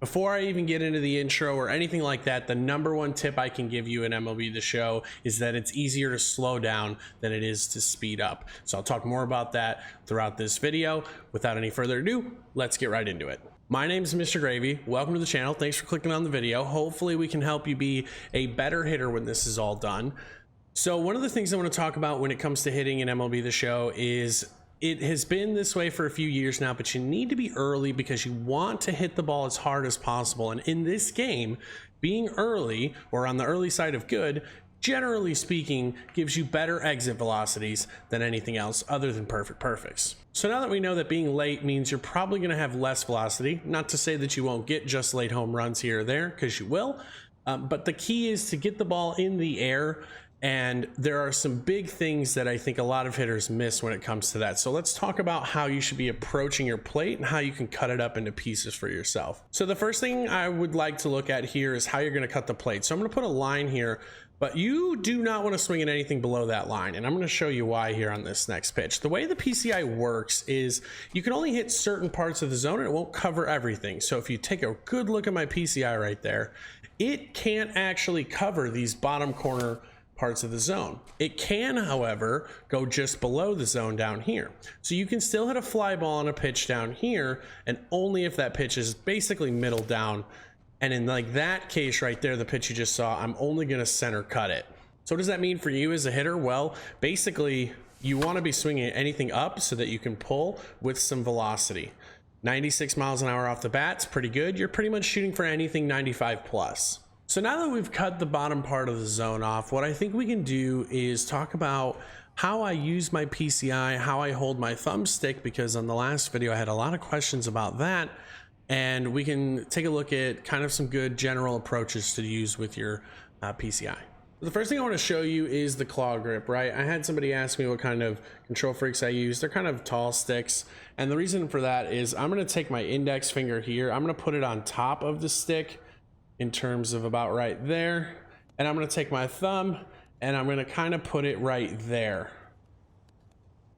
Before I even get into the intro or anything like that, the number one tip I can give you in MLB The Show is that it's easier to slow down than it is to speed up. So I'll talk more about that throughout this video. Without any further ado, let's get right into it. My name is Mr. Gravy. Welcome to the channel. Thanks for clicking on the video. Hopefully we can help you be a better hitter when this is all done. So one of the things I want to talk about when it comes to hitting in MLB The Show is it has been this way for a few years now, but you need to be early because you want to hit the ball as hard as possible. And in this game, being early or on the early side of good, generally speaking, gives you better exit velocities than anything else other than perfects. So now that we know that being late means you're probably going to have less velocity, not to say that you won't get just late home runs here or there, because you will, but the key is to get the ball in the air. And there are some big things that I think a lot of hitters miss when it comes to that. So let's talk about how you should be approaching your plate and how you can cut it up into pieces for yourself. So the first thing I would like to look at here is how you're going to cut the plate. So I'm going to put a line here, but you do not want to swing at anything below that line. And I'm going to show you why here on this next pitch. The way the PCI works is you can only hit certain parts of the zone and it won't cover everything. So if you take a good look at my PCI right there, it can't actually cover these bottom corner parts of the zone. It can, however, go just below the zone down here. So you can still hit a fly ball on a pitch down here, and only if that pitch is basically middle down. And in like that case right there, the pitch you just saw, I'm only going to center cut it. So what does that mean for you as a hitter? Well, basically you want to be swinging anything up so that you can pull with some velocity. 96 miles an hour off the bat's pretty good. You're pretty much shooting for anything 95 plus. So now that we've cut the bottom part of the zone off, what I think we can do is talk about how I use my PCI, how I hold my thumbstick, because on the last video I had a lot of questions about that, and we can take a look at kind of some good general approaches to use with your PCI. The first thing I want to show you is the claw grip, right? I had somebody ask me what kind of control freaks I use. They're kind of tall sticks, and the reason for that is I'm going to take my index finger here, I'm going to put it on top of the stick in terms of about right there, and I'm going to take my thumb and I'm going to kind of put it right there,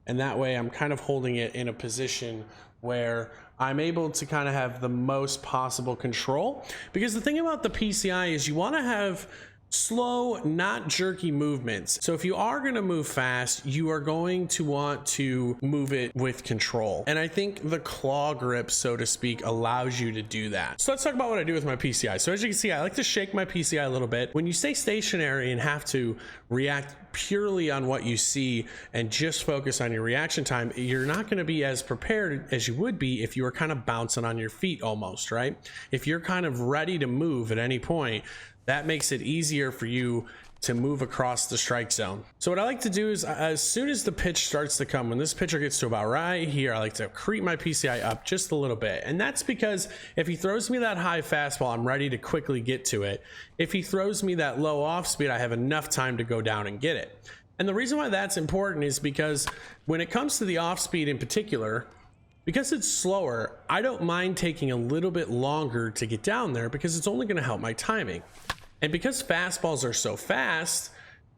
and that way I'm kind of holding it in a position where I'm able to kind of have the most possible control. Because the thing about the PCI is you want to have slow, not jerky movements. So if you are going to move fast, you are going to want to move it with control. And I think the claw grip, so to speak, allows you to do that. So let's talk about what I do with my PCI. So as you can see, I like to shake my PCI a little bit. When you stay stationary and have to react purely on what you see and just focus on your reaction time, you're not going to be as prepared as you would be if you were kind of bouncing on your feet almost, right? If you're kind of ready to move at any point, that makes it easier for you to move across the strike zone. So what I like to do is as soon as the pitch starts to come, when this pitcher gets to about right here, I like to creep my PCI up just a little bit. And that's because if he throws me that high fastball, I'm ready to quickly get to it. If he throws me that low off speed, I have enough time to go down and get it. And the reason why that's important is because when it comes to the off speed in particular, because it's slower, I don't mind taking a little bit longer to get down there because it's only going to help my timing. And because fastballs are so fast,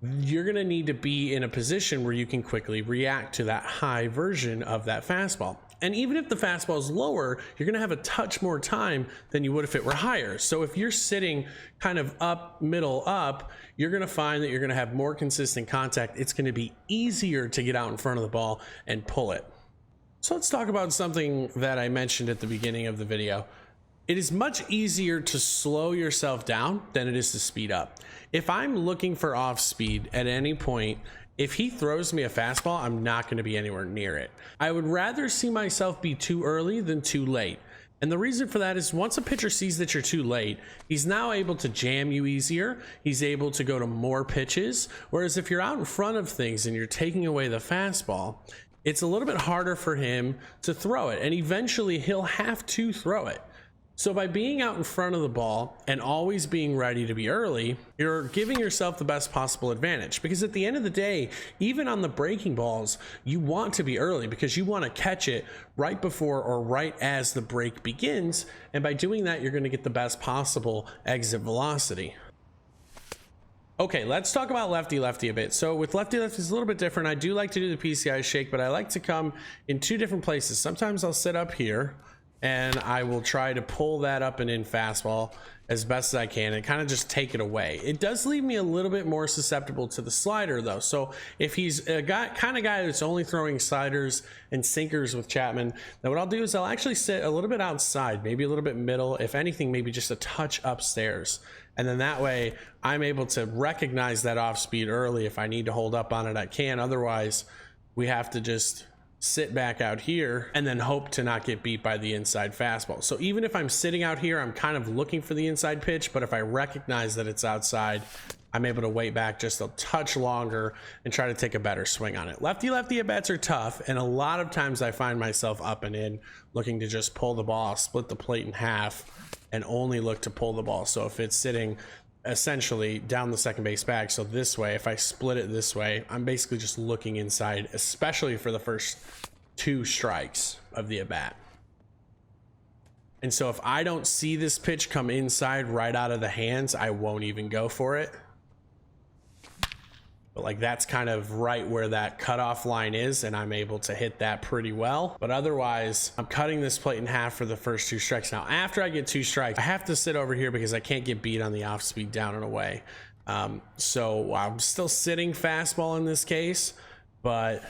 you're going to need to be in a position where you can quickly react to that high version of that fastball. And even if the fastball is lower, you're going to have a touch more time than you would if it were higher. So if you're sitting kind of up, middle up, you're going to find that you're going to have more consistent contact. It's going to be easier to get out in front of the ball and pull it. So let's talk about something that I mentioned at the beginning of the video. It is much easier to slow yourself down than it is to speed up. If I'm looking for off speed at any point, if he throws me a fastball, I'm not going to be anywhere near it. I would rather see myself be too early than too late. And the reason for that is once a pitcher sees that you're too late, he's now able to jam you easier. He's able to go to more pitches. Whereas if you're out in front of things and you're taking away the fastball, it's a little bit harder for him to throw it. And eventually he'll have to throw it. So by being out in front of the ball and always being ready to be early, you're giving yourself the best possible advantage. Because at the end of the day, even on the breaking balls, you want to be early because you want to catch it right before or right as the break begins. And by doing that, you're going to get the best possible exit velocity. Okay, let's talk about lefty-lefty a bit. So with lefty-lefty, it's a little bit different. I do like to do the PCI shake, but I like to come in two different places. Sometimes I'll sit up here and I will try to pull that up and in fastball as best as I can and kind of just take it away. It does leave me a little bit more susceptible to the slider though. So if he's a kind of guy that's only throwing sliders and sinkers with Chapman, then what I'll do is I'll actually sit a little bit outside, maybe a little bit middle, if anything, maybe just a touch upstairs. And then that way I'm able to recognize that off speed early. If I need to hold up on it, I can. Otherwise, we have to just sit back out here and then hope to not get beat by the inside fastball. So even if I'm sitting out here, I'm kind of looking for the inside pitch, but if I recognize that it's outside, I'm able to wait back just a touch longer and try to take a better swing on it. Lefty at bats are tough, and a lot of times I find myself up and in looking to just pull the ball, split the plate in half, and only look to pull the ball. So if it's sitting essentially down the second base bag, so this way, if I split it this way, I'm basically just looking inside, especially for the first 2 strikes of the at bat. And so if I don't see this pitch come inside right out of the hands, I won't even go for it. But like that's kind of right where that cutoff line is, and I'm able to hit that pretty well. But otherwise, I'm cutting this plate in half for the first 2 strikes. Now, after I get 2 strikes, I have to sit over here because I can't get beat on the off speed down and away. So I'm still sitting fastball in this case, but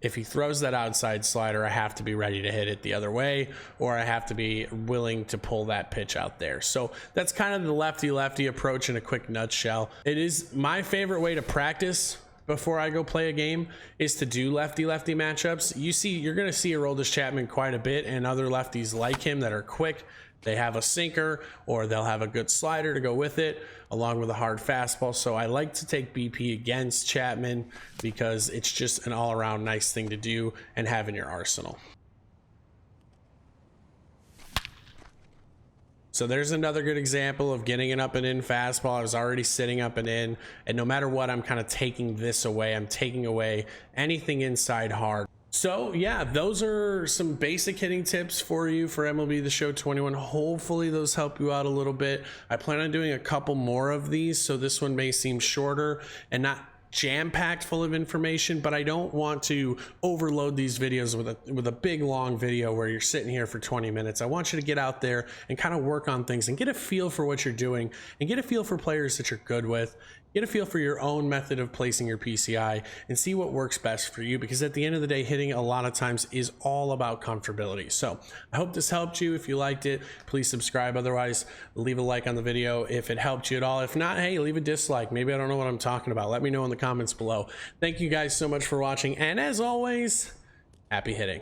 if he throws that outside slider, I have to be ready to hit it the other way, or I have to be willing to pull that pitch out there. So that's kind of the lefty approach in a quick nutshell. It is my favorite way to practice before I go play a game is to do lefty matchups. You're going to see Aroldis Chapman quite a bit, and other lefties like him that are quick. They have a sinker or they'll have a good slider to go with it along with a hard fastball. So I like to take BP against Chapman because it's just an all-around nice thing to do and have in your arsenal. So there's another good example of getting an up and in fastball. I was already sitting up and in, and no matter what, I'm kind of taking this away. I'm taking away anything inside hard. So yeah, those are some basic hitting tips for you for MLB The Show 21. Hopefully those help you out a little bit. I plan on doing a couple more of these, so this one may seem shorter and not jam-packed full of information, but I don't want to overload these videos with a big long video where you're sitting here for 20 minutes. I want you to get out there and kind of work on things and get a feel for what you're doing and get a feel for players that you're good with. Get a feel for your own method of placing your PCI and see what works best for you, because at the end of the day, hitting a lot of times is all about comfortability. So I hope this helped you. If you liked it, please subscribe. Otherwise, leave a like on the video if it helped you at all. If not, hey, leave a dislike. Maybe I don't know what I'm talking about. Let me know in the comments below. Thank you guys so much for watching. And as always, happy hitting.